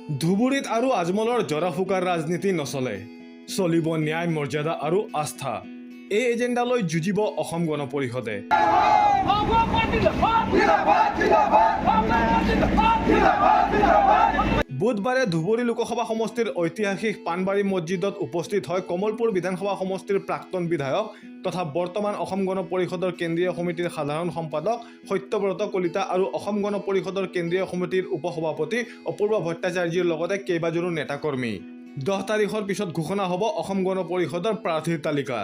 ধুবুৰীত আৰু আজমলৰ জৰা ফুকাৰ ৰাজনীতি নচলে, চলিব ন্যায় মৰ্যাদা আৰু আস্থা। এই এজেণ্ডালৈ যুঁজিব অসম গণ পৰিষদে। বুধবাৰে ধুবুৰী লোকসভা সমষ্টিৰ ঐতিহাসিক পাণবাৰী মছজিদত উপস্থিত হয় কমলপুৰ বিধানসভা সমষ্টিৰ প্ৰাক্তন বিধায়ক তথা বৰ্তমান অসম গণ পৰিষদৰ কেন্দ্ৰীয় সমিতিৰ সাধাৰণ সম্পাদক সত্যব্ৰত কলিতা আৰু অসম গণ পৰিষদৰ কেন্দ্ৰীয় সমিতিৰ উপসভাপতি অপূৰ্ব ভট্টাচাৰ্যৰ লগতে কেইবাজনো নেতাকৰ্মী। 10 তাৰিখৰ পিছত ঘোষণা হ'ব অসম গণ পৰিষদৰ প্ৰাৰ্থীৰ তালিকা।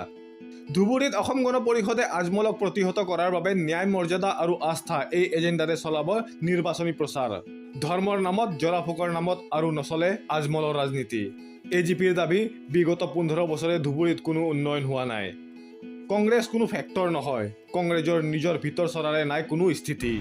ধুবুৰীত অসম গণ পৰিষদে আজমলক প্ৰতিহত কৰাৰ বাবে ন্যায় মৰ্যাদা আৰু আস্থা এই এজেণ্ডাৰে চলাব নিৰ্বাচনী প্ৰচাৰ। ধৰ্মৰ নামত জৰা ফুকাৰ নামত আৰু নচলে আজমলৰ ৰাজনীতি। এজিপিৰ দাবী, বিগত 15 বছৰে ধুবুৰীত কোনো উন্নয়ন হোৱা নাই। কংগ্ৰেছ কোনো ফেক্টৰ নহয়, কংগ্ৰেছৰ নিজৰ ভিতৰ চৰাৰে নাই কোনো স্থিতি।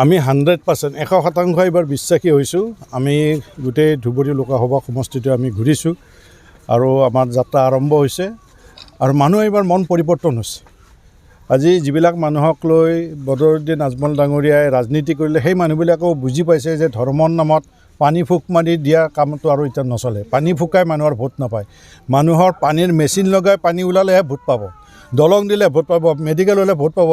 আমি 100% 100% এইবাৰ বিশ্বাসী হৈছোঁ। আমি গোটেই ধুবুৰী লোকসভা সমষ্টিটো আমি ঘূৰিছোঁ আৰু আমাৰ যাত্ৰা আৰম্ভ হৈছে আৰু মানুহ এইবাৰ মন পৰিৱৰ্তন হৈছে। আজি যিবিলাক মানুহক লৈ বদৰুদ্দিন আজমল ডাঙৰীয়াই ৰাজনীতি কৰিলে সেই মানুহবিলাকেও বুজি পাইছে যে ধৰ্মৰ নামত পানী ফুক মাৰি দিয়া কামটো আৰু এতিয়া নচলে। পানী ফুকাই মানুহৰ ভোট নাপায়। মানুহৰ পানীৰ মেচিন লগাই পানী ওলালেহে ভোট পাব। দলং দিলে ভোট পাব, মেডিকেল হ'লে ভোট পাব,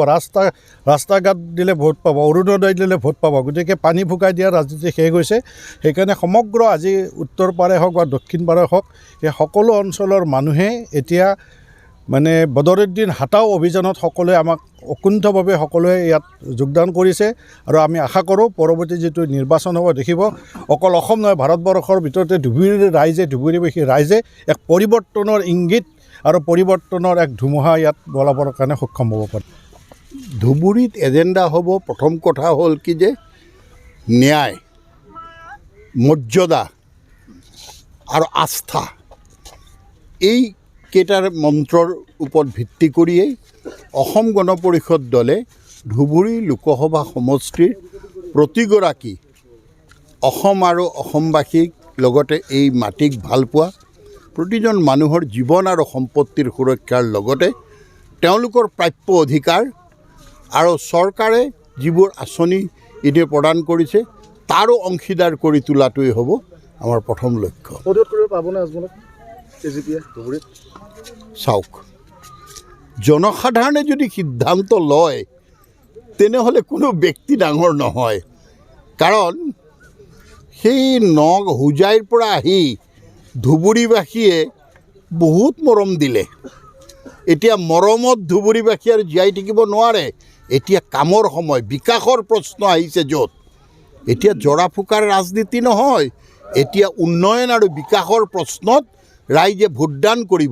ৰাস্তা ঘাট দিলে ভোট পাব, অৰুণোদয় দিলে ভোট পাব। গতিকে পানী ফুকাই দিয়া ৰাজনীতি শেষ হৈছে। সেইকাৰণে সমগ্ৰ আজি উত্তৰ পাৰে হওক বা দক্ষিণ পাৰে হওক, এই সকলো অঞ্চলৰ মানুহে এতিয়া মানে বদৰুদ্দিন হাটাও অভিযানত সকলোৱে আমাক অকুণ্ঠভাৱে সকলোৱে ইয়াত যোগদান কৰিছে আৰু আমি আশা কৰোঁ পৰৱৰ্তী যিটো নিৰ্বাচন হ'ব দেখিব অকল অসম নহয় ভাৰতবৰ্ষৰ ভিতৰতে ধুবুৰীবাসী ৰাইজে এক পৰিৱৰ্তনৰ ইংগিত আৰু পৰিৱৰ্তনৰ এক ধুমুহা ইয়াত বলাবৰ কাৰণে সক্ষম হ'ব পাৰে। ধুবুৰীত এজেণ্ডা হ'ব, প্ৰথম কথা হ'ল কি যে ন্যায় মৰ্যাদা আৰু আস্থা এই কেইটাৰ মন্ত্ৰৰ ওপৰত ভিত্তি কৰিয়েই অসম গণ পৰিষদ দলে ধুবুৰী লোকসভা সমষ্টিৰ প্ৰতিগৰাকী অসম আৰু অসমবাসীক লগতে এই মাটিক ভালপোৱা প্ৰতিজন মানুহৰ জীৱন আৰু সম্পত্তিৰ সুৰক্ষাৰ লগতে তেওঁলোকৰ প্ৰাপ্য অধিকাৰ আৰু চৰকাৰে যিবোৰ আঁচনি এতিয়া প্ৰদান কৰিছে তাৰো অংশীদাৰ কৰি তোলাটোৱেই হ'ব আমাৰ প্ৰথম লক্ষ্য। চাওক, জনসাধাৰণে যদি সিদ্ধান্ত লয় তেনেহ'লে কোনো ব্যক্তি ডাঙৰ নহয়। কাৰণ সেই হোজাইৰ পৰা আহি ধুবুৰীবাসীয়ে বহুত মৰম দিলে। এতিয়া মৰমত ধুবুৰীবাসী আৰু জীয়াই থাকিব নোৱাৰে। এতিয়া কামৰ সময়, বিকাশৰ প্ৰশ্ন আহিছে য'ত এতিয়া জৰা ফুকাৰ ৰাজনীতি নহয়, এতিয়া উন্নয়ন আৰু বিকাশৰ প্ৰশ্নত ৰাইজে ভোটদান কৰিব।